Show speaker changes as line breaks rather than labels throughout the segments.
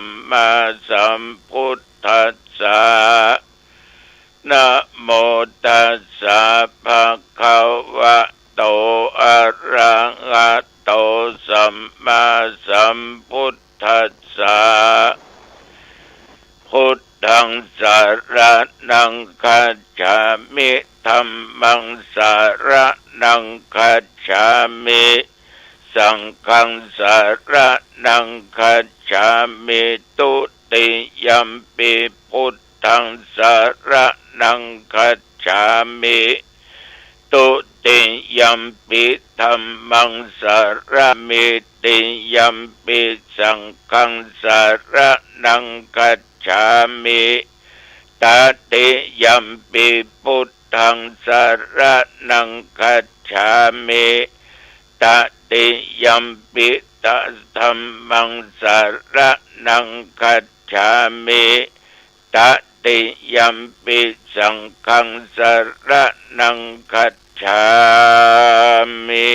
มมาสัมพุทธัสสะนะโมตัสสะภะคะวะโตอะระหะโตสัมมาสัมพุทธัสสะพุทธังสรณังคัจฉามิธัมมังสรณังคัจฉามิสังฆังสรณังคัจฉามิตุติยัมปิพุทธังสรณังคัจฉามิตุติยัมปิธัมมังสรมิติยัมปิสังฆังสรณังคัจฉามิตติยัมปิพุทธังสรณังคัจฉามิตติยัมปิธัมมังสรณังคัจฉามิตติยัมปิสังฆังสรณังคัจฉามิ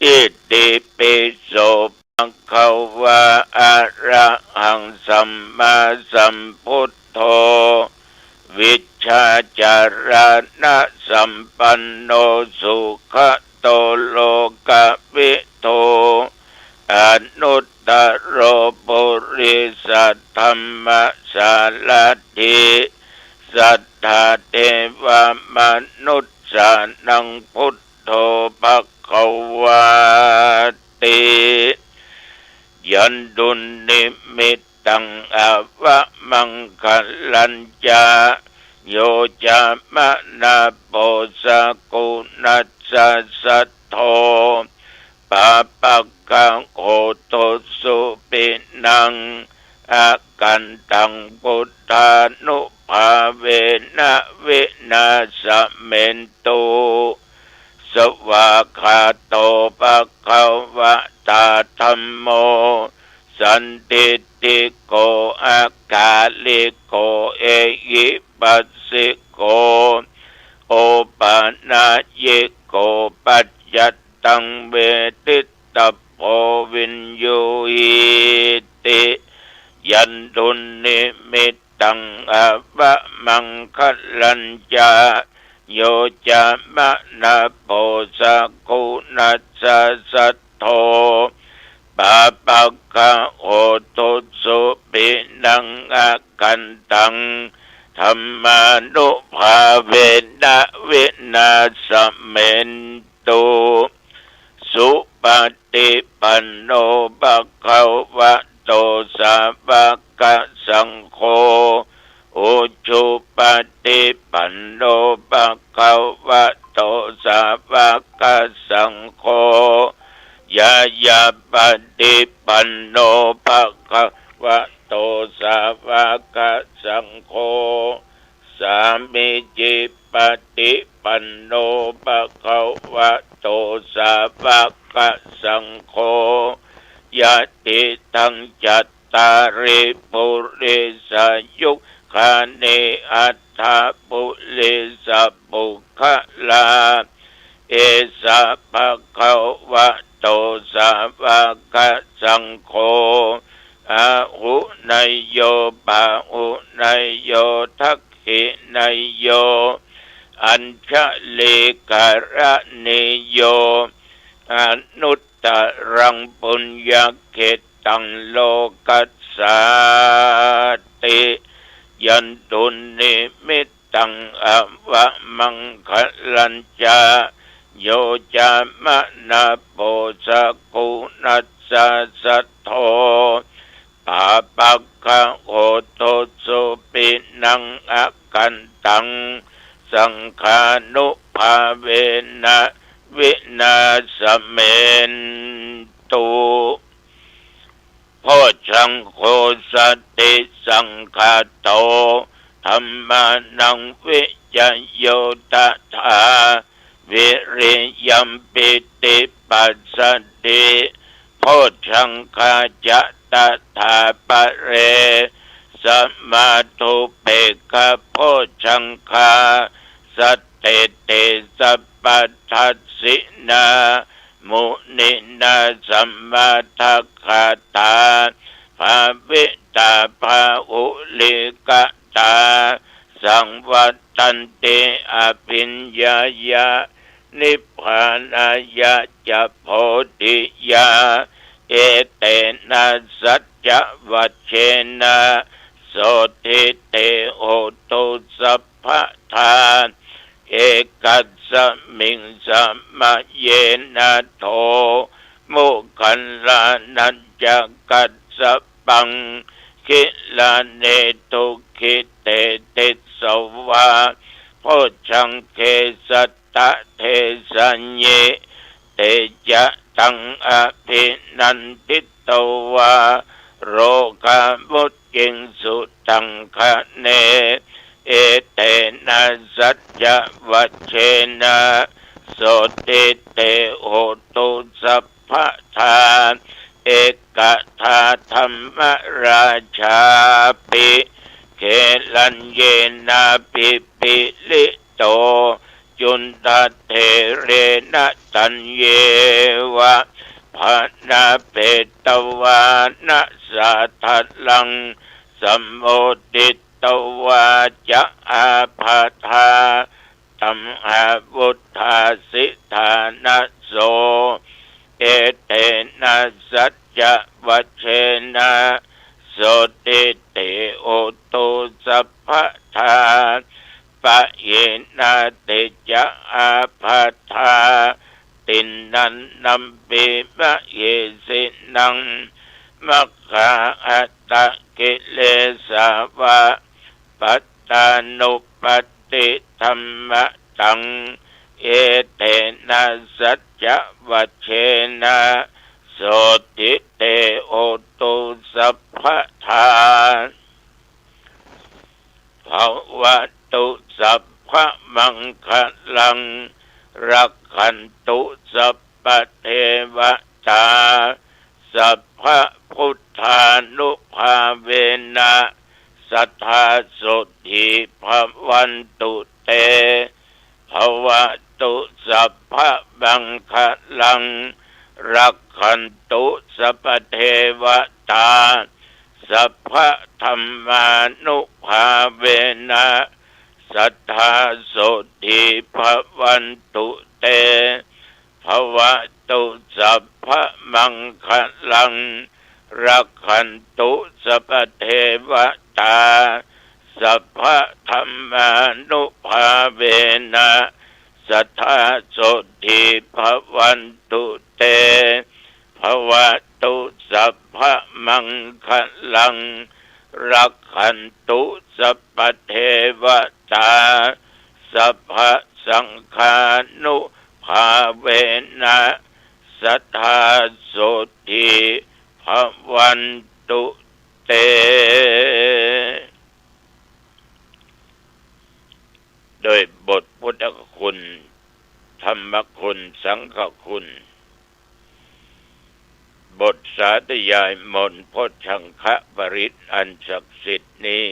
อิติปิโสภะคะวะอะระหังสัมมาสัมพุทโธวิชชาจารณะสัมปันโนสุขโตโลกวิโตอนุตตโรปุริสัทธัมมสาลัตถิสัทธาเทวมนุษย์สานังพุทโธภคะวะติยันตุนิมิตตังอวะมังคลัญจาโยจามะนาโปสกุนัสสะสัทโธปะปะกังโหตุสุปินังอากันตังพุทธานุภาเวนะวินาสเมนตุสวากขาโตภะคะวะตาธัมโมสันติติโกอากาลิโกเอหิปัสสิโกโอปานายิโกปัจจัตตังเวทิตาโพวินโยหิติยันตุนิมิตตังอวะมังคลัญจาโยจามะนาโพสกุนัสสะสัทโธปะปะกะโหตุสุปินังอากันตังธัมมานุภาเวนะวินาสเมนตุสุปฏิปันโนภะคะวะโตสาวกสังโฆอุชุปฏิปันโนภะคะวะโตสาวกสังโฆยายาปฏิปันโนภะคะวะโตสาวกสังโฆสามิจิปฏิปันโนภะคะวะโตสาวกสังโฆยะติทังจัตตาริปุริสยุคคานิอัตถะปุริสปุคลาเอสะภะคะวะโตสาวกสังโฆอาหุนายโยปะหุนายโยทักขินายโยอัญชลิกระนิโยอนุตตรังปุญญเขตังโลกัสสาติยันตุนิมิตตังอวะมังคลัญจาโยจามะนาโปสกุนัสสะสัทโธปะปะกะโหตุสุปินังอากันตังสังฆานุภาเวนะวินาสเมนตุโพชังโฆสติสังฆาโตธัมมานังวิจโยตถาวิริยัมปิติปัสสติโพชังคาจะตถาปะเรสัมมาทุเปกะโพชังคาสัตเตเตสัพพทัสสินามุนินาสัมมาทัคคาตาภ าวิตาภาอุลิกตาสังวัตตันติอภิญญายะนิพพานายะจะโพธิยาเอเตนะสัจจวัชเชนะโสติเตโหตุสัพพทาเอกัสสมิงสัมมะเยนะโทมุขันลานัญจกัสสปังคิลาเนตุคิเตติสวาโพชังเคสัตตะเทสัญเยเตจะตังอภินันติตวาโรกามุตจิงสุตังคะเนเอเตนะสัจจวัชเชนะโสติเตโหตุสัพพทาเอกทาธรรมราชาปิเขลัญเยนะปิปิลิโตจุนตเทเรนะตัญเยวะภานาเปตวานะสัทธลังสัมโมติตวาจะอาภาธาตัมหาวุธาสิธานะโสเอเตนะสัจจวัชเชนะโสติเตโอตุสัพพทาปะเยนะเตจะอาภาธาตินนันนัมปิมะเยสินังมัคคาอัตตะกิเลสาวะปัตตานุปติธัมมะตังเอเตนะสัจจวัชเชนะโสติเตโอตุสัพพทาภวตุสัพพมังคลังรักขันตุสัพพเทวตาสัพพพุทธานุภาเวนะสัทธาโสติภวันตุเตภวตุสัพพมังคลังรักขันตุสัพพเทวตาสัพพธรรมานุภาเวนะสัทธาโสติภวันตุเตภวตุสัพพมังคลังรักขันตุสัพพเทวตาสัพพธรรมานุภาเวนะสัทธาโสติภวันตุเตภวตุสัพพมังคลังรักขันตุสัพพเทวตาสัพพสังฆานุภาเวนะสัทธาโสติภวันตุเตโดยบทพุทธคุณธรรมคุณสังฆคุณบทสาธยายมนต์โพชังคปริตอันศักดิ์สิทธิ์นี้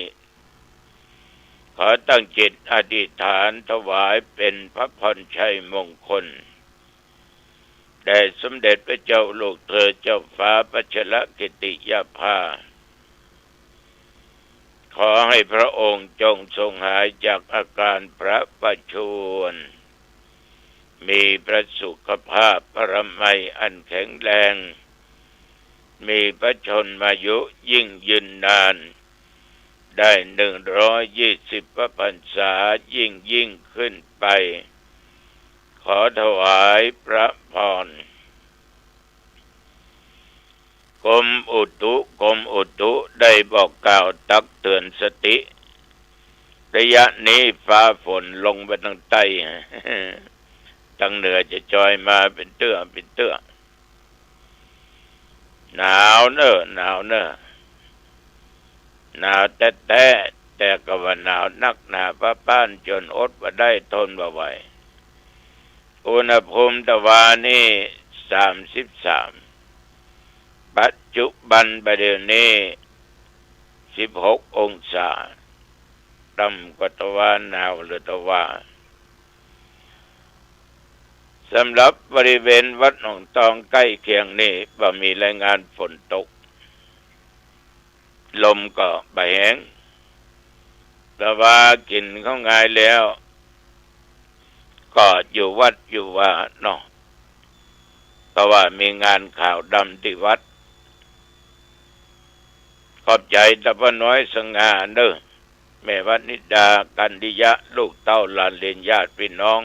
ขอตั้งจิตอธิษฐานถวายเป็นพระพรชัยมงคลแด่สมเด็จพระเจ้าลูกเธอเจ้าฟ้าพัชรกิติยาภาขอให้พระองค์จงทรงหายจากอาการพระประชวรมีพระสุขภาพพระมัยอันแข็งแรงมีพระชนมายุยิ่งยืนนานได้120 พระพรรษายิ่งขึ้นไปขอถวายพระพรกรมอุตุได้บอกกล่าวตักเตือนสติระยะนี้ฟ้าฝนลงไปทางใต้ทางเหนือจะจอยมาเป็นเตื้อหนาวเนอะหนาวแต่ก็ว่าหนาวนักหนาป้าป้านจนอดว่าได้ทนบ่ไหวอุณหภูมิตะวันนี่33ปัจจุบันประเดี๋ยวนี้16 องศาต่ำกว่าตะวันหนาวหรือตะวันสำหรับบริเวณวัดหนองตองใกล้เคียงนี่บ่มีรายงานฝนตก ลมก็ใบแห้งแต่ว่ากินเข้าง่ายแล้วก็อยู่วัดอยู่ว่าเนาะเพราะว่ามีงานข่าวดำที่วัดขอบใจตะพน้อยสง่าเด้อแม่วัดนิดากันดิยะลูกเต้าหลานเลนญาติพี่น้อง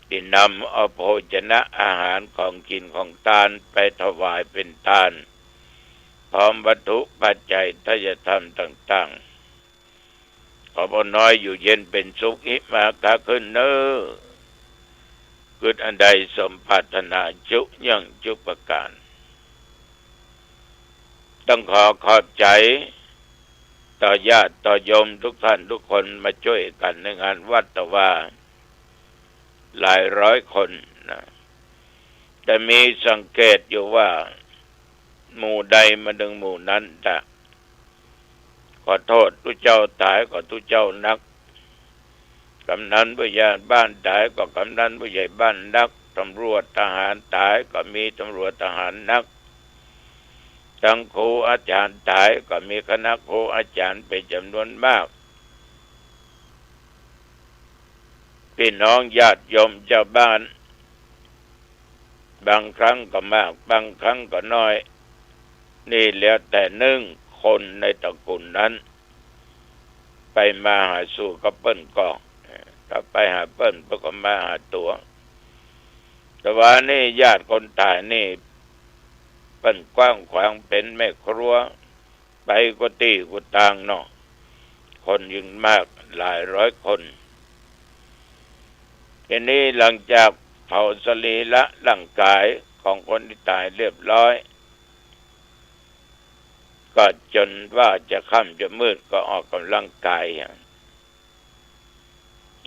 ที่นำเอาโภชนะอาหารของกินของทานไปถวายเป็นทานพร้อมวัตถุปัจจัยทายธรรมต่างๆขอพน้อยอยู่เย็นเป็นสุขอิมากาขึ้นเนอกิดอันใดสมปรารถนาจุยังจุประการต้องขอบใจต่อญาติต่อโยมทุกท่านทุกคนมาช่วยกันในงานวัดแต่ว่าหลายร้อยคนนะแต่มีสังเกตอยู่ว่าหมู่ใดมาดึงหมู่นั้นจะขอโทษทุกเจ้าตายก็ทุกเจ้านักกำนันผู้ใหญ่บ้านตายก็กำนันผู้ใหญ่บ้านนักตำรวจทหารตายก็มีตำรวจทหารนักทั้งครูอาจารย์ตายก็มีคณะครูอาจารย์เป็นจำนวนมากพี่น้องญาติโยมเจ้าบ้านบางครั้งก็มากบางครั้งก็น้อยนี่แล้วแต่คนในตระกูลนั้นไปมาหาสู่กับเปิ้นก็ถ้าไปหาเปิ้นก็มาหาตัวแต่ว่านี่ญาติคนตายนี่เปิ้นกว้างขวางเป็นแม่ครัวไปกุฏิกุฏางเนาะคนยิ่งมากหลายร้อยคนทีนี้หลังจากเผาสรีระร่างกายของคนที่ตายเรียบร้อยก็จนว่าจะค่ำจะมืดก็ออกกำลังกาย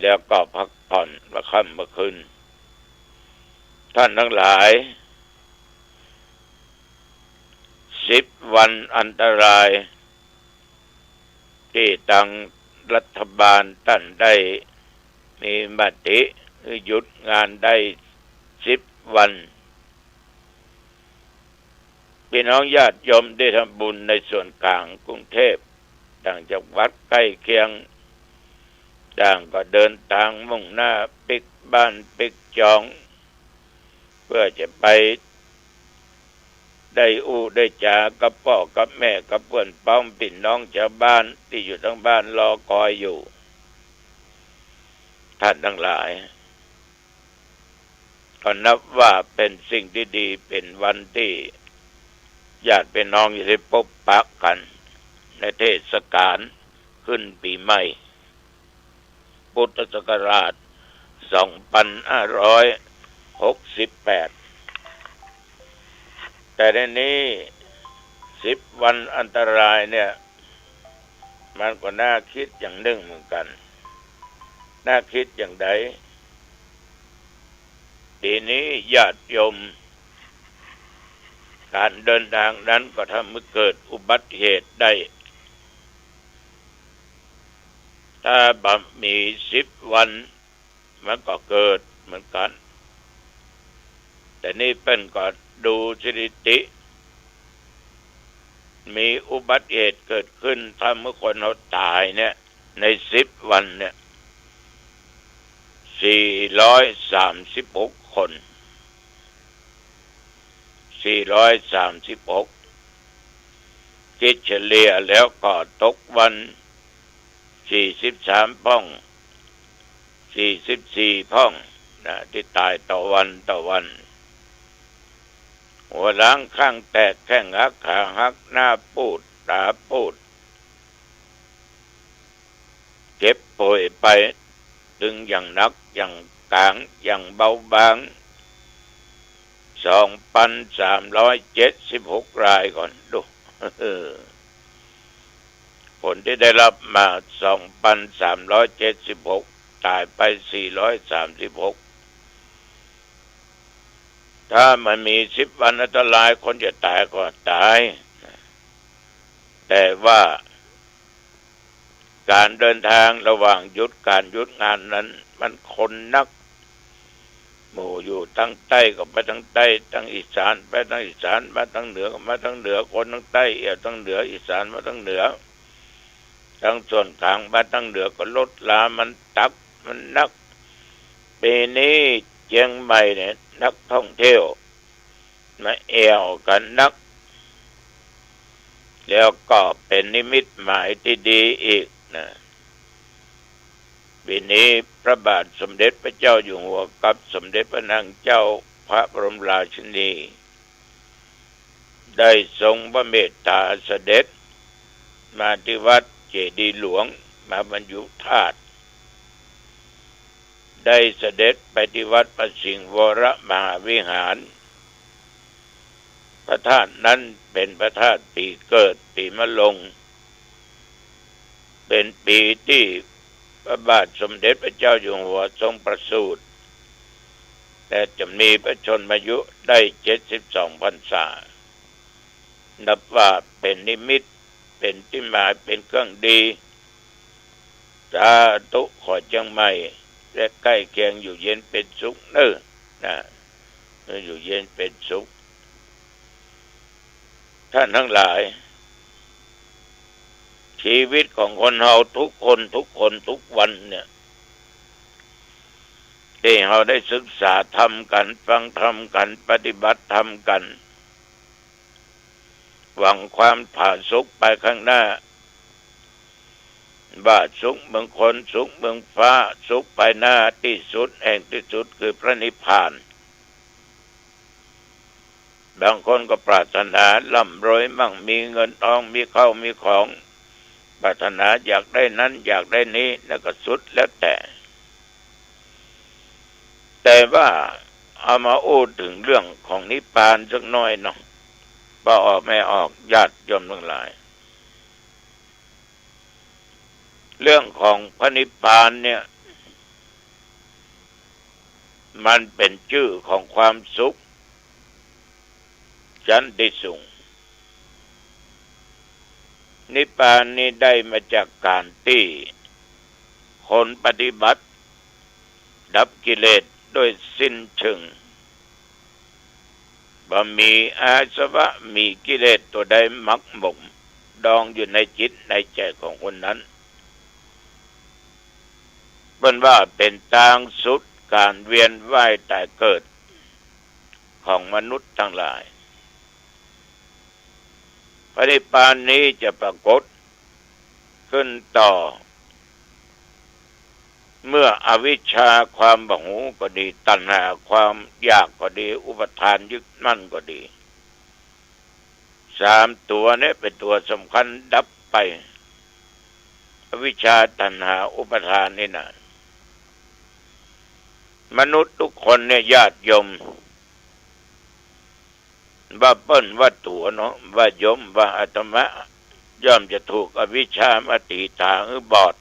แล้วก็พักผ่อนมาค่ำมาคืนท่านทั้งหลาย10 วันอันตรายที่ทางรัฐบาลท่านได้มีมติหยุดงานได้10 วันพี่น้องญาติโยมได้ทำบุญในส่วนกลางกรุงเทพต่างจากวัดใกล้เคียงต่างก็เดินทางมุ่งหน้าปิกบ้านปิกจองเพื่อจะไปได้ได้จากับพ่อกับแม่กับเพื่อนพ้องพี่น้องชาวบ้านที่อยู่ทั้งบ้านรอคอยอยู่ท่านทั้งหลายก็นับว่าเป็นสิ่งที่ดีเป็นวันที่ญาติพี่น้องจะได้พบปะกันในเทศกาลขึ้นปีใหม่พุทธศักราช2568แต่ในนี้10 วันอันตรายเนี่ยมันก็น่าคิดอย่างหนึ่งเหมือนกันน่าคิดอย่างใดทีนี้ญาติโยมการเดินทางนั้นก็ทำให้เกิดอุบัติเหตุได้ถ้าบัมมี10 วันมันก็เกิดเหมือนกันแต่นี่เป็นก็ดูสถิติมีอุบัติเหตุเกิดขึ้นทำให้คนเขาตายเนี่ยใน10 วันเนี่ย436 คน436คิดเฉลี่ยแล้วก็ตกวัน43 พ้อง44 พ้องนะที่ตายต่อวันหัวล้างข้างแตกแข้งหักขาหักหน้าปูดตาปูดเจ็บป่วยไปถึงอย่างหนักอย่างกลางอย่างเบาบาง2,376 รายก่อนดูผลที่ได้รับมา 2,376 ตายไป436ถ้ามันมี10 วันอันตรายคนจะตายก็ตายแต่ว่าการเดินทางระหว่างหยุดงานนั้นมันคนนัก หมู่อยู่ทั้งใต้ก็ไปทั้งใต้ทั้งอีสานไปทั้งอีสานมาทั้งเหนือก็มาทั้งเหนือคนทั้งใต้ทั้งเหนืออีสานมาทั้งเหนือทั้งส่วนกลางมาทั้งเหนือก็ลดลามันตักมันนักปีนี้เชียงใหม่เนี่ยนักท่องเที่ยวมาแอวกันนักแล้วก็เป็นนิมิตหมายที่ดีอีกนะปีนี้พระบาทสมเด็จพระเจ้าอยู่หัวกับสมเด็จพระนางเจ้าพระบรมราชินีได้ทรงพระเมตตาเสด็จมาที่วัดเจดีย์หลวงมาบรรจุธาตุได้เสด็จไปที่วัดพระสิงห์วรมหาวิหารพระธาตุนั้นเป็นพระธาตุปีเกิดปีมะลงเป็นปีที่พระบาทสมเด็จพระเจ้าอยู่หัวทรงประสูติแต่จะมีพระชนมายุได้72 พรรษานับว่าเป็นนิมิตเป็นที่หมายเป็นเครื่องดีสาธุขอจังใหม่และใกล้เคียงอยู่เย็นเป็นสุขนะอยู่เย็นเป็นสุขท่านทั้งหลายชีวิตของคนเราทุกคนทุกวันเนี่ยที่เราได้ศึกษาธรรมกันฟังธรรมกันปฏิบัติธรรมกันหวังความผาสุกไปข้างหน้าว่าสุขเมืองคนสุขเมืองฟ้าสุขไปหน้าที่สุดแห่งที่สุดคือพระนิพพานบางคนก็ปรารถนาร่ำรวยมั่งมีเงินทองมีข้าวมีของปรารถนาอยากได้นั้นอยากได้นี้แล้วก็สุดแล้วแต่ว่าเอามาอู้ถึงเรื่องของนิพพานสักหน่อยเนาะว่าออกไม่ออกญาติโยมทั้งหลายเรื่องของพระนิพพานเนี่ยมันเป็นชื่อของความสุขชั้นที่สูงนิพพานนี้ได้มาจากการที่คนปฏิบัติดับกิเลสโดยสิ้นเชิงบ่มีอาสวะมีกิเลสตัวใดหมักหมมดองอยู่ในจิตในใจของคนนั้นเป็นว่าเป็นทางสุดการเวียนว่ายตายเกิดของมนุษย์ทั้งหลายพระนิพพานนี้จะปรากฏขึ้นต่อเมื่ออวิชชาความบหูก็ดีตัณหาความอยากก็ดีอุปทานยึดมั่นก็ดี3 ตัวนี้เป็นตัวสำคัญดับไปอวิชชาตัณหาอุปทานนี่นะมนุษย์ทุกคนเนี่ยญาติโยมว่าเปิ้นว่าตัวเนาะว่าโยมว่าอาตมะย่อมจะถูกอวิชชามาตีตาหือบอด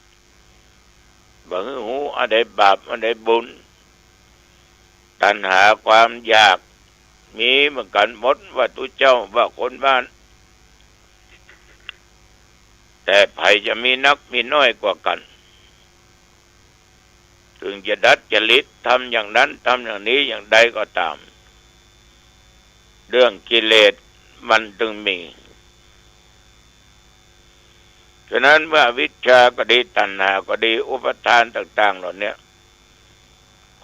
บ่ฮือหูอันใดบาปอันใดบุญตัณหาความอยากมีเหมือนกันหมดว่าตุเจ้าว่าคนบ้านแต่ไผจะมีนักมีน้อยกว่ากันถึงจะดัดจริตทำอย่างนั้นทำอย่างนี้อย่างใดก็ตามเรื่องกิเลสมันจึงมีฉะนั้นว่าวิชชาก็ดีตัณหาก็ดีอุปทานต่างๆเหล่านี้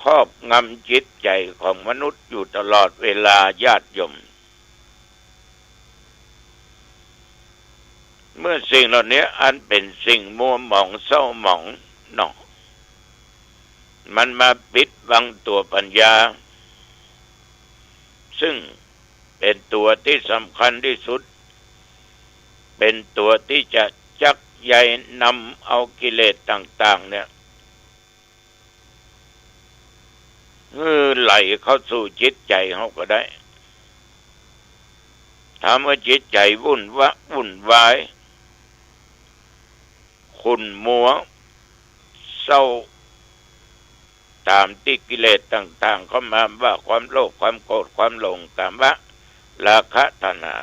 ครอบงำจิตใจของมนุษย์อยู่ตลอดเวลาญาติโยมเมื่อสิ่งเหล่านี้อันเป็นสิ่งมัวหมองเศร้าหมองเนาะมันมาปิดบังตัวปัญญาซึ่งเป็นตัวที่สำคัญที่สุดเป็นตัวที่จะจักใยนำเอากิเลสต่างๆเนี่ยไหลเข้าสู่จิตใจเขาก็ได้ทำให้จิตใจวุ่นวายขุ่นมัวเศร้าตามที่กิเลสต่างๆเข้ามาว่าความโลภความโกรธความหลงกามราคะตัณหา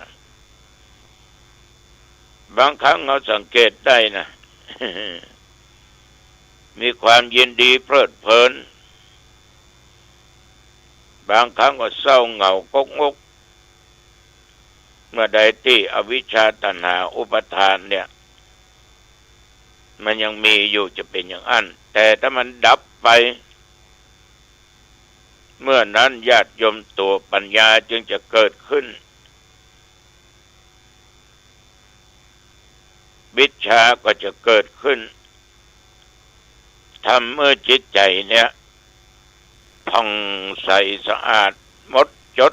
บางครั้งเราสังเกตได้นะ มีความยินดีเพลิดเพลิน บางครั้งก็เศร้าเหงากกงกเมื่อใดที่อวิชชาตัณหาอุปทานเนี่ยมันยังมีอยู่จะเป็นอย่างนั้นแต่ถ้ามันดับไปเมื่อนั้นญาติโยมตัวปัญญาจึงจะเกิดขึ้นวิชาก็จะเกิดขึ้นทำเมื่อจิตใจเนี่ยผ่องใสสะอาดหมดจด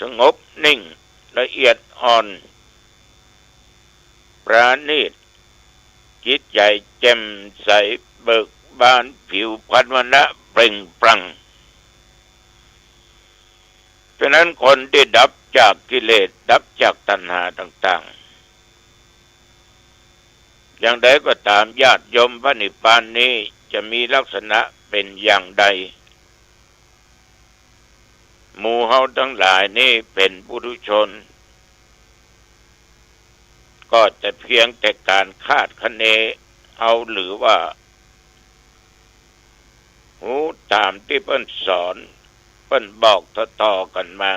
สงบนิ่งละเอียดอ่อนปราณีตจิตใจแจ่มใสเบิกบานผิวพรรณวรรณะเปล่งปลั่งฉะนั้นคนที่ดับจากกิเลสดับจากตัณหาต่างๆอย่างใดก็ตามญาติโยมพระนิพพานนี้จะมีลักษณะเป็นอย่างใดหมู่เฮาทั้งหลายนี่เป็นปุถุชนก็จะเพียงแต่การคาดคะเนเอาหรือว่าหูตามที่เพิ่นสอนเพิ่นบอกต่อๆกันมา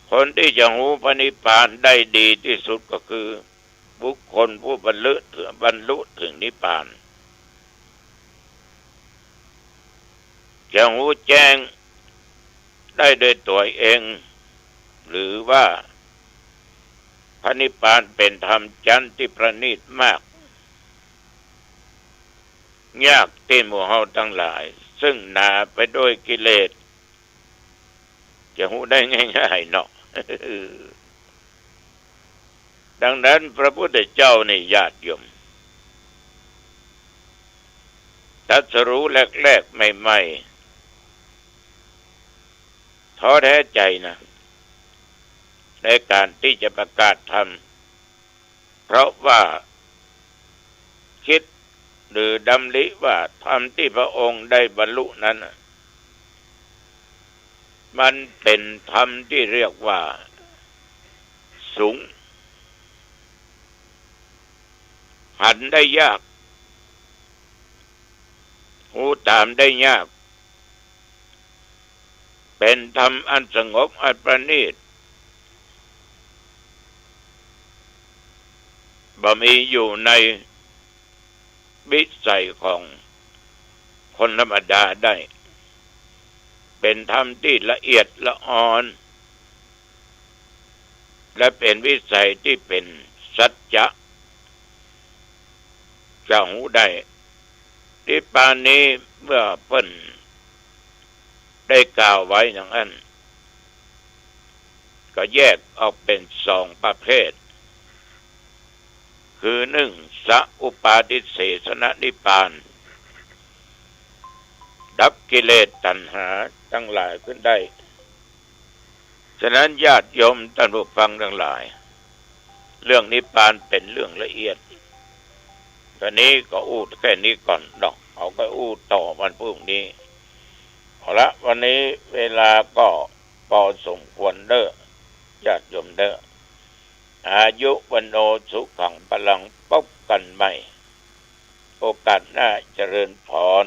คนที่จะหูพระนิพพานได้ดีที่สุดก็คือบุคคลผู้บรรลุถึงนิพพานจะหูแจ้งได้โดยตัวเองหรือว่าพระนิพพานเป็นธรรมชั้นที่ประณีตมากยากที่หมู่เฮาทั้งหลายซึ่งหนาไปด้วยกิเลสจะหูได้ง่ายๆเนาะ ดังนั้นพระพุทธเจ้าในญาติโยมตรัสรู้แรกๆใหม่ๆท้อแท้ใจนะในการที่จะประกาศธรรมเพราะว่าคิดหรือดำริว่าธรรมที่พระองค์ได้บรรลุนั้นมันเป็นธรรมที่เรียกว่าสูงหันได้ยากหูตามได้ยากเป็นธรรมอันสงบอันประณีตบ่มีอยู่ในวิสัยของคนธรรมดาได้เป็นธรรมที่ละเอียดละออนและเป็นวิสัยที่เป็นสัจจะจะหูได้ที่ปานนี้เมื่อเพิ่นได้กล่าวไว้อย่างนั้นก็แยกออกเป็น2ประเภทคือ1สัอุปาทิเสสนนิพพานดับกิเลสตัณหาทั้งหลายขึ้นได้ฉะนั้นญาติโยมท่านผู้ฟังทั้งหลายเรื่องนิพพานเป็นเรื่องละเอียดตอนนี้ก็อู้แค่นี้ก่อนดอกเอาก็อู้ต่อวันพรุ่งนี้เอาละวันนี้เวลาก็พอสมควรเด้อญาติโยมเด้ออายุวันโนสุขังพลังพบกันใหม่โอกาสหน้าเจริญพร